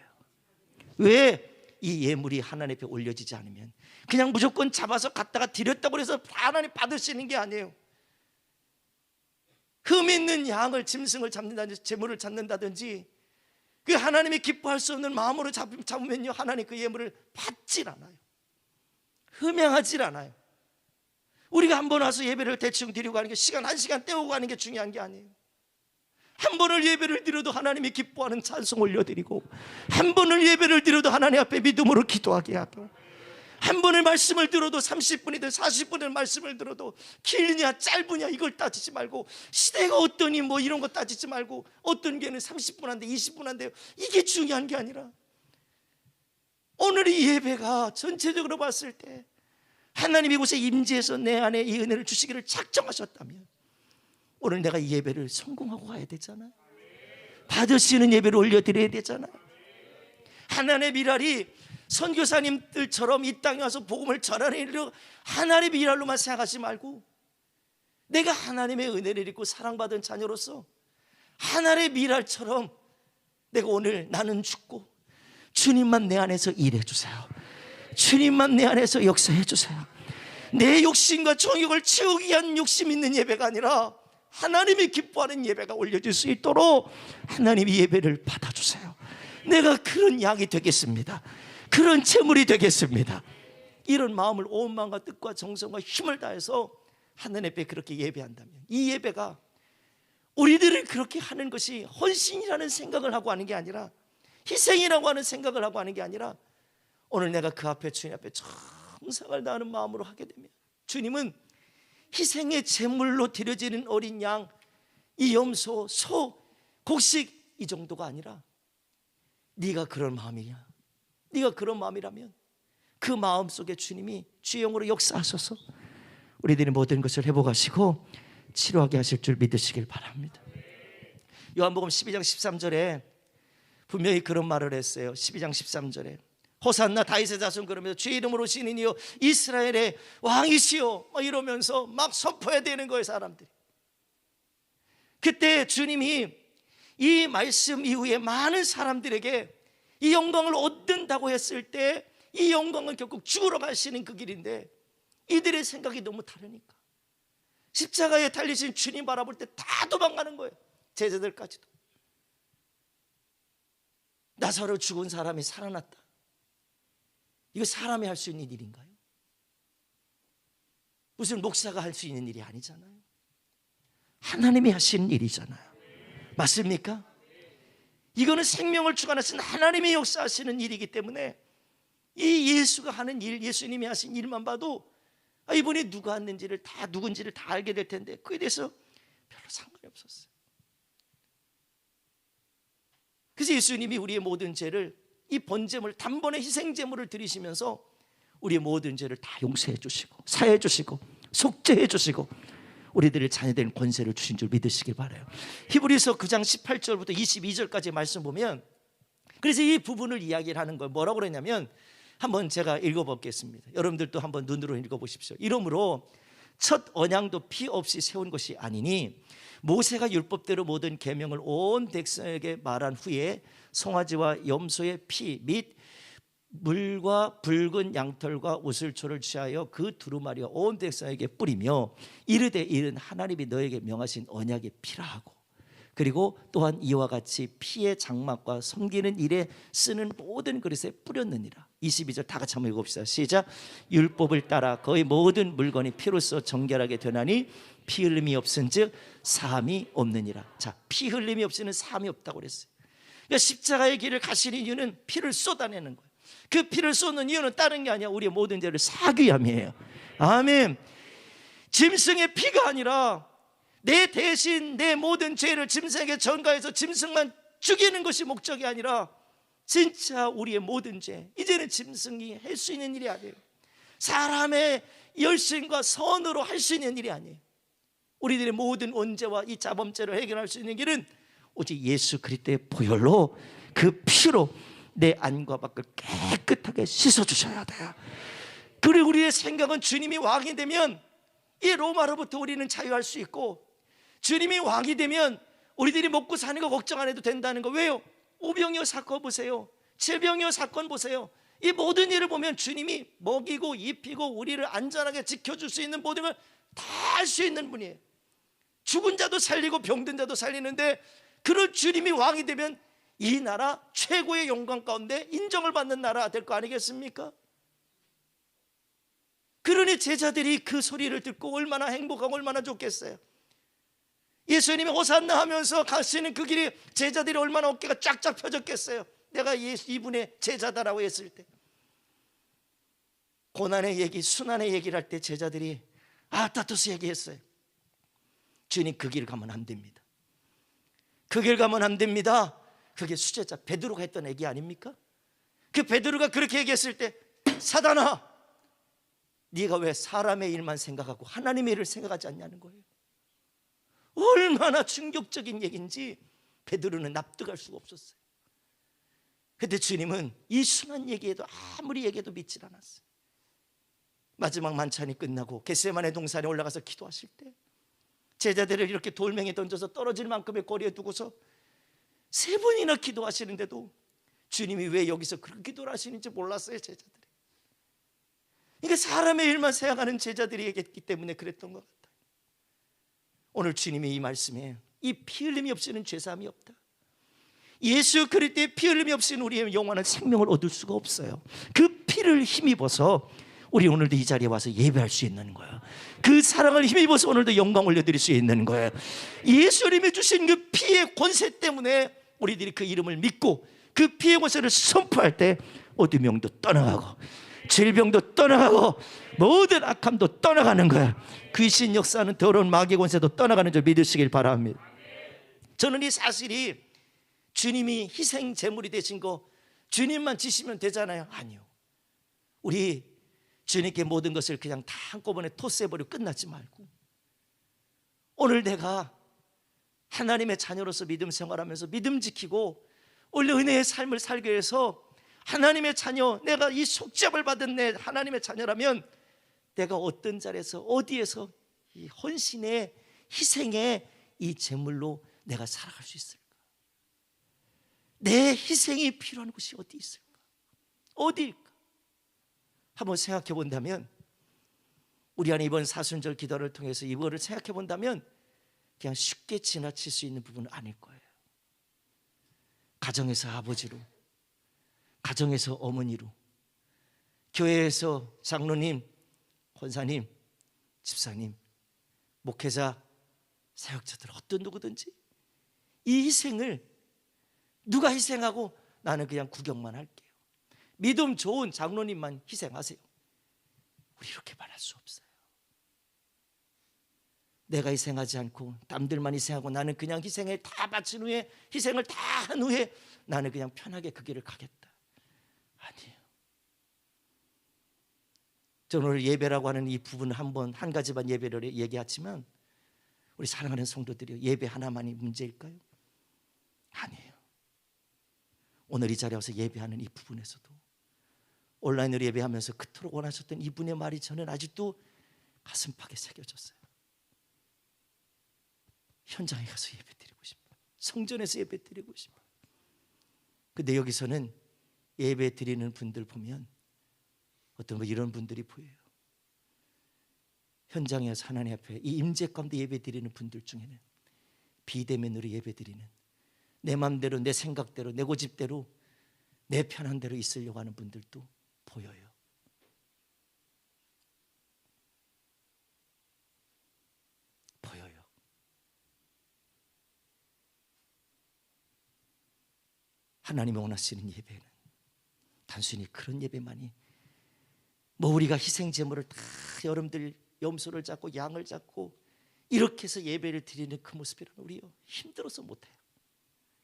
왜? 이 예물이 하나님 앞에 올려지지 않으면 그냥 무조건 잡아서 갖다가 드렸다고 해서 하나님 받으시는 게 아니에요. 흠 있는 양을, 짐승을 잡는다든지 제물을 잡는다든지 그 하나님이 기뻐할 수 없는 마음으로 잡으면요, 하나님 그 예물을 받질 않아요. 흠양하질 않아요. 우리가 한 번 와서 예배를 대충 드리고 가는 게 시간 한 시간 때우고 가는 게 중요한 게 아니에요. 한 번을 예배를 드려도 하나님이 기뻐하는 찬송 올려드리고 한 번을 예배를 드려도 하나님 앞에 믿음으로 기도하게 하고 한 번의 말씀을 들어도 30분이든 40분의 말씀을 들어도 길냐 짧으냐 이걸 따지지 말고 시대가 어떠니 뭐 이런 거 따지지 말고 어떤 게는 30분 한대 20분 한대요. 이게 중요한 게 아니라 오늘 이 예배가 전체적으로 봤을 때 하나님이 이곳에 임재해서 내 안에 이 은혜를 주시기를 작정하셨다면 오늘 내가 이 예배를 성공하고 가야 되잖아요. 받으시는 예배를 올려드려야 되잖아요. 하나님의 미랄이 선교사님들처럼 이 땅에 와서 복음을 전하는 일로 하나님의 미랄로만 생각하지 말고 내가 하나님의 은혜를 입고 사랑받은 자녀로서 하나님의 미랄처럼 내가 오늘 나는 죽고 주님만 내 안에서 일해 주세요. 주님만 내 안에서 역사해 주세요. 내 욕심과 정욕을 채우기 위한 욕심 있는 예배가 아니라 하나님이 기뻐하는 예배가 올려질 수 있도록 하나님이 예배를 받아주세요. 내가 그런 양이 되겠습니다. 그런 제물이 되겠습니다. 이런 마음을 온 마음과 뜻과 정성과 힘을 다해서 하나님 앞에 그렇게 예배한다면 이 예배가 우리들을 그렇게 하는 것이 헌신이라는 생각을 하고 하는 게 아니라 희생이라고 하는 생각을 하고 하는 게 아니라 오늘 내가 그 앞에 주님 앞에 정성을 다하는 마음으로 하게 되면 주님은 희생의 제물로 드려지는 어린 양, 이 염소, 소, 곡식 이 정도가 아니라 네가 그런 마음이냐, 네가 그런 마음이라면 그 마음 속에 주님이 주의 영으로 역사하셔서 우리들이 모든 것을 회복하시고 치료하게 하실 줄 믿으시길 바랍니다. 요한복음 12장 13절에 분명히 그런 말을 했어요. 12장 13절에 호산나 다윗의 자손 그러면서 주의 이름으로 오시는 이여 이스라엘의 왕이시여 이러면서 막 선포해야 되는 거예요. 사람들이. 그때 주님이 이 말씀 이후에 많은 사람들에게 이 영광을 얻는다고 했을 때 이 영광은 결국 죽으러 가시는 그 길인데 이들의 생각이 너무 다르니까 십자가에 달리신 주님 바라볼 때 다 도망가는 거예요. 제자들까지도. 나사로 죽은 사람이 살아났다. 이거 사람이 할 수 있는 일인가요? 무슨 목사가 할 수 있는 일이 아니잖아요. 하나님이 하시는 일이잖아요. 맞습니까? 이거는 생명을 주관하신 하나님의 역사하시는 일이기 때문에 이 예수가 하는 일, 예수님이 하신 일만 봐도 이분이 누가 했는지를 다 누군지를 다 알게 될 텐데 그에 대해서 별로 상관이 없었어요. 그래서 예수님이 우리의 모든 죄를 이 번제물 단번에 희생제물을 드리시면서 우리의 모든 죄를 다 용서해 주시고 사해 주시고 속죄해 주시고 우리들의 자녀된 권세를 주신 줄 믿으시길 바라요. 히브리서 9장 18절부터 22절까지 말씀 보면 그래서 이 부분을 이야기를 하는 걸 뭐라고 그러냐면 한번 제가 읽어보겠습니다. 여러분들도 한번 눈으로 읽어보십시오. 이러므로 첫 언양도 피 없이 세운 것이 아니니 모세가 율법대로 모든 계명을 온 백성에게 말한 후에 송아지와 염소의 피 및 물과 붉은 양털과 우슬초를 취하여 그 두루마리와 온 백성에게 뿌리며 이르되 이는 하나님이 너에게 명하신 언약의 피라 하고 그리고 또한 이와 같이 피의 장막과 섬기는 일에 쓰는 모든 그릇에 뿌렸느니라. 22절 다 같이 한번 읽어봅시다. 시작. 율법을 따라 거의 모든 물건이 피로써 정결하게 되나니 피 흘림이 없은즉 사함이 없느니라. 자, 피 흘림이 없이는 사함이 없다고 그랬어요. 그러니까 십자가의 길을 가시는 이유는 피를 쏟아내는 거예요. 그 피를 쏟는 이유는 다른 게 아니야. 우리의 모든 죄를 사기 위함이에요. 아멘. 짐승의 피가 아니라 내 대신 내 모든 죄를 짐승에게 전가해서 짐승만 죽이는 것이 목적이 아니라 진짜 우리의 모든 죄, 이제는 짐승이 할 수 있는 일이 아니에요. 사람의 열심과 선으로 할 수 있는 일이 아니에요. 우리들의 모든 원죄와 이 자범죄를 해결할 수 있는 길은 오직 예수 그리스도의 보혈로, 그 피로 내 안과 밖을 깨끗하게 씻어주셔야 돼요. 그리고 우리의 생각은 주님이 왕이 되면 이 로마로부터 우리는 자유할 수 있고, 주님이 왕이 되면 우리들이 먹고 사는 거 걱정 안 해도 된다는 거. 왜요? 오병이어 사건 보세요. 질병이어 사건 보세요. 이 모든 일을 보면 주님이 먹이고 입히고 우리를 안전하게 지켜줄 수 있는 모든 걸 다 할 수 있는 분이에요. 죽은 자도 살리고 병든 자도 살리는데, 그런 주님이 왕이 되면 이 나라 최고의 영광 가운데 인정을 받는 나라 될 거 아니겠습니까? 그러니 제자들이 그 소리를 듣고 얼마나 행복하고 얼마나 좋겠어요. 예수님이 호산나 하면서 가시는 그 길이 제자들이 얼마나 어깨가 쫙쫙 펴졌겠어요. 내가 이분의 제자다라고 했을 때, 고난의 얘기, 순환의 얘기를 할 때 제자들이 아따토스 얘기했어요. 주님, 그 길 가면 안 됩니다. 그 길 가면 안 됩니다. 그게 수제자 베드로가 했던 얘기 아닙니까? 그 베드로가 그렇게 얘기했을 때, 사단아, 네가 왜 사람의 일만 생각하고 하나님의 일을 생각하지 않냐는 거예요. 얼마나 충격적인 얘기인지 베드로는 납득할 수가 없었어요. 그런데 주님은 이 순한 얘기에도 아무리 얘기해도 믿질 않았어요. 마지막 만찬이 끝나고 겟세마네 동산에 올라가서 기도하실 때, 제자들을 이렇게 돌멩이 던져서 떨어질 만큼의 거리에 두고서 3번이나 기도하시는데도 주님이 왜 여기서 그렇게 기도를 하시는지 몰랐어요, 제자들이. 이게 사람의 일만 생각하는 제자들이 얘기했기 때문에 그랬던 것 같아요. 오늘 주님의 이 말씀에, 이 피 흘림이 없이는 죄사함이 없다. 예수 그리스도의 피 흘림이 없이는 우리의 영원한 생명을 얻을 수가 없어요. 그 피를 힘입어서 우리 오늘도 이 자리에 와서 예배할 수 있는 거예요. 그 사랑을 힘입어서 오늘도 영광 올려드릴 수 있는 거예요. 예수님이 주신 그 피의 권세 때문에 우리들이 그 이름을 믿고 그 피의 권세를 선포할 때 어둠 영도 떠나가고 질병도 떠나가고 모든 악함도 떠나가는 거야. 귀신 역사는 더러운 마귀의 권세도 떠나가는 줄 믿으시길 바랍니다. 저는 이 사실이, 주님이 희생 제물이 되신 거 주님만 지시면 되잖아요. 아니요. 우리 주님께 모든 것을 그냥 다 한꺼번에 토스해버리고 끝나지 말고, 오늘 내가 하나님의 자녀로서 믿음 생활하면서 믿음 지키고 원래 은혜의 삶을 살기 위해서 하나님의 자녀, 내가 이 속죄함을 받은 내 하나님의 자녀라면 내가 어떤 자리에서 어디에서 이 헌신의 희생의 이 제물로 내가 살아갈 수 있을까? 내 희생이 필요한 곳이 어디 있을까? 어디일까? 한번 생각해 본다면, 우리 안에 이번 사순절 기도를 통해서 이거를 생각해 본다면 그냥 쉽게 지나칠 수 있는 부분은 아닐 거예요. 가정에서 아버지로, 가정에서 어머니로, 교회에서 장로님, 권사님, 집사님, 목회자, 사역자들, 어떤 누구든지 이 희생을 누가 희생하고 나는 그냥 구경만 할게요, 믿음 좋은 장로님만 희생하세요, 우리 이렇게 말할 수 없어요. 내가 희생하지 않고 남들만 희생하고 나는 그냥 희생을 다 바친 후에, 희생을 다 한 후에 나는 그냥 편하게 그 길을 가겠다. 아니에요. 저는 오늘 예배라고 하는 이 부분 한 가지만 예배를 얘기하지만, 우리 사랑하는 성도들이요, 예배 하나만이 문제일까요? 아니에요. 오늘 이 자리에 와서 예배하는 이 부분에서도, 온라인으로 예배하면서 그토록 원하셨던 이분의 말이 저는 아직도 가슴팍에 새겨졌어요. 현장에 가서 예배드리고 싶어요. 성전에서 예배드리고 싶어요. 근데 여기서는 예배드리는 분들 보면 어떤 이런 분들이 보여요. 현장에서 하나님 앞에 이 임재 가운데 예배드리는 분들 중에는 비대면으로 예배드리는, 내 마음대로, 내 생각대로, 내 고집대로, 내 편한 대로 있으려고 하는 분들도 보여요. 보여요. 하나님이 원하시는 예배는 단순히 그런 예배만이, 뭐 우리가 희생 제물을 다 여러분들 염소를 잡고 양을 잡고 이렇게 해서 예배를 드리는 그 모습이란 우리요, 힘들어서 못해요.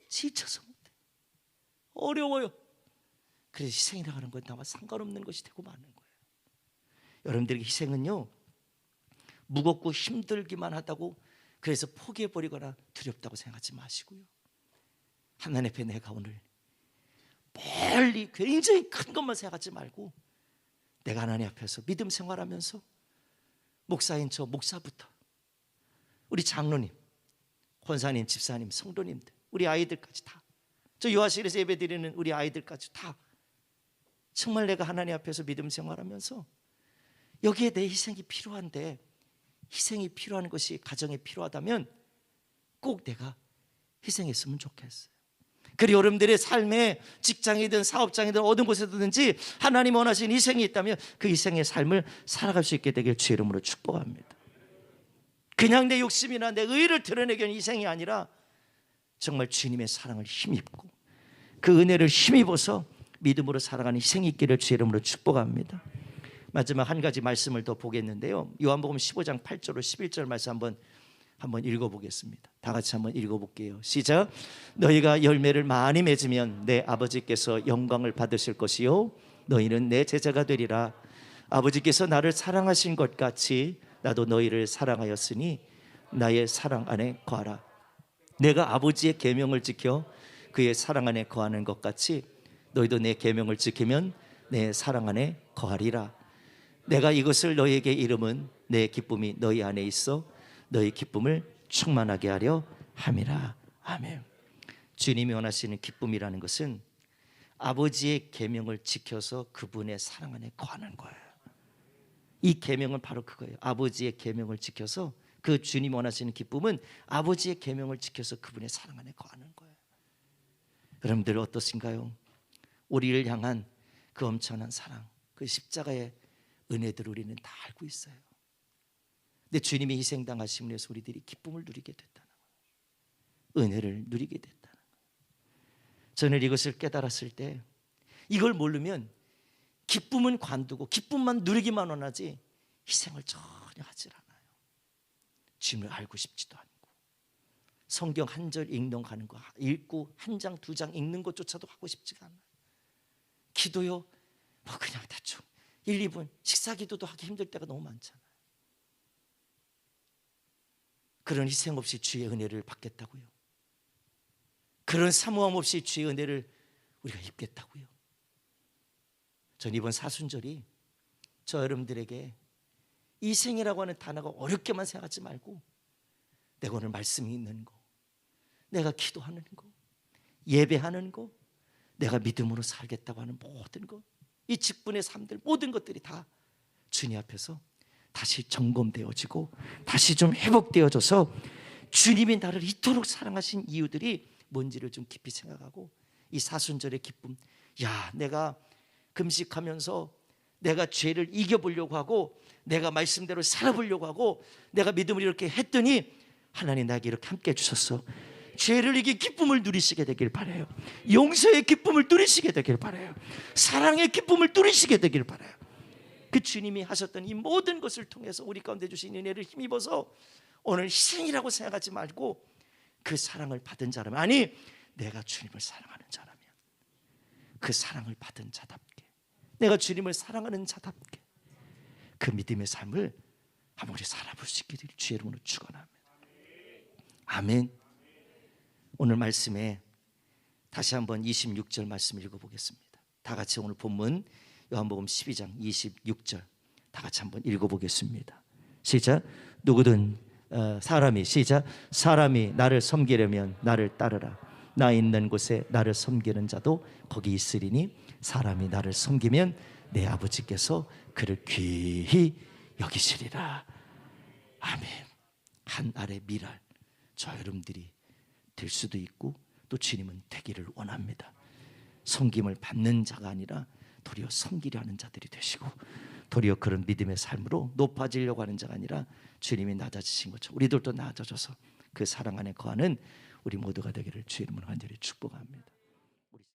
지쳐서 못해요. 어려워요. 그래서 희생이라고 하는 건 다만 상관없는 것이 되고 마는 거예요. 여러분들에게 희생은요, 무겁고 힘들기만 하다고 그래서 포기해버리거나 두렵다고 생각하지 마시고요, 하나님 앞에 내가 오늘 멀리 굉장히 큰 것만 생각하지 말고 내가 하나님 앞에서 믿음 생활하면서 목사인 저 목사부터 우리 장로님, 권사님, 집사님, 성도님들, 우리 아이들까지 다, 저 요하실에서 예배드리는 우리 아이들까지 다 정말 내가 하나님 앞에서 믿음 생활하면서 여기에 내 희생이 필요한데, 희생이 필요한 것이 가정에 필요하다면 꼭 내가 희생했으면 좋겠어요. 그리고 여러분들의 삶에 직장이든 사업장이든 어느 곳에든지 하나님 원하시는 희생이 있다면 그 희생의 삶을 살아갈 수 있게 되길 주의 이름으로 축복합니다. 그냥 내 욕심이나 내 의의를 드러내기 위한 희생이 아니라 정말 주님의 사랑을 힘입고 그 은혜를 힘입어서 믿음으로 살아가는 희생이 있기를 주의 이름으로 축복합니다. 마지막 한 가지 말씀을 더 보겠는데요, 요한복음 15장 8절로 11절 말씀 한번 읽어보겠습니다. 다 같이 한번 읽어볼게요. 시작. 너희가 열매를 많이 맺으면 내 아버지께서 영광을 받으실 것이요 너희는 내 제자가 되리라. 아버지께서 나를 사랑하신 것 같이 나도 너희를 사랑하였으니 나의 사랑 안에 거하라. 내가 아버지의 계명을 지켜 그의 사랑 안에 거하는 것 같이 너희도 내 계명을 지키면 내 사랑 안에 거하리라. 내가 이것을 너희에게 이름은 내 기쁨이 너희 안에 있어 너희 기쁨을 충만하게 하려 함이라. 아멘. 주님이 원하시는 기쁨이라는 것은 아버지의 계명을 지켜서 그분의 사랑 안에 거하는 거예요. 이 계명은 바로 그거예요. 아버지의 계명을 지켜서, 그 주님이 원하시는 기쁨은 아버지의 계명을 지켜서 그분의 사랑 안에 거하는 거예요. 여러분들 어떠신가요? 우리를 향한 그 엄청난 사랑, 그 십자가의 은혜들을 우리는 다 알고 있어요. 근데 주님이 희생당하심으로 해서 우리들이 기쁨을 누리게 됐다는 거예요. 은혜를 누리게 됐다는 거예요. 저는 이것을 깨달았을 때, 이걸 모르면 기쁨은 관두고 기쁨만 누리기만 원하지 희생을 전혀 하질 않아요. 주님을 알고 싶지도 않고 성경 한 절 읽는 거 읽고 한 장 두 장 읽는 것조차도 하고 싶지가 않아요. 기도요, 뭐 그냥 대충 1, 2분 식사 기도도 하기 힘들 때가 너무 많잖아요. 그런 희생 없이 주의 은혜를 받겠다고요? 그런 사모함 없이 주의 은혜를 우리가 입겠다고요? 전 이번 사순절이 저 여러분들에게 희생이라고 하는 단어가 어렵게만 생각하지 말고 내가 오늘 말씀이 있는 거, 내가 기도하는 거, 예배하는 거, 내가 믿음으로 살겠다고 하는 모든 것, 이 직분의 삶들 모든 것들이 다 주님 앞에서 다시 점검되어지고 다시 좀 회복되어져서 주님이 나를 이토록 사랑하신 이유들이 뭔지를 좀 깊이 생각하고 이 사순절의 기쁨, 야, 내가 금식하면서 내가 죄를 이겨보려고 하고 내가 말씀대로 살아보려고 하고 내가 믿음을 이렇게 했더니 하나님 나에게 이렇게 함께 해주셨어. 죄를 이긴 기쁨을 누리시게 되길 바라요. 용서의 기쁨을 누리시게 되길 바라요. 사랑의 기쁨을 누리시게 되길 바라요. 그 주님이 하셨던 이 모든 것을 통해서 우리 가운데 주신 은혜를 힘입어서 오늘 희생이라고 생각하지 말고 그 사랑을 받은 자라면, 아니 내가 주님을 사랑하는 자라면 그 사랑을 받은 자답게, 내가 주님을 사랑하는 자답게 그 믿음의 삶을 한번 우리 살아볼 수 있게 될 주의 이름으로 축원합니다. 아멘. 오늘 말씀에 다시 한번 26절 말씀 읽어보겠습니다. 다 같이 오늘 본문 요한복음 12장 26절 다 같이 한번 읽어보겠습니다. 시작. 누구든 사람이, 시작, 사람이 나를 섬기려면 나를 따르라. 나 있는 곳에 나를 섬기는 자도 거기 있으리니 사람이 나를 섬기면 내 아버지께서 그를 귀히 여기시리라. 아멘. 한 알의 밀알, 저 여러분들이 될 수도 있고 또 주님은 되기를 원합니다. 섬김을 받는 자가 아니라 도리어 섬기려 하는 자들이 되시고, 도리어 그런 믿음의 삶으로 높아지려고 하는 자가 아니라 주님이 낮아지신 것처럼 우리들도 낮아져서 그 사랑 안에 거하는 우리 모두가 되기를 주의 이름으로 간절히 축복합니다.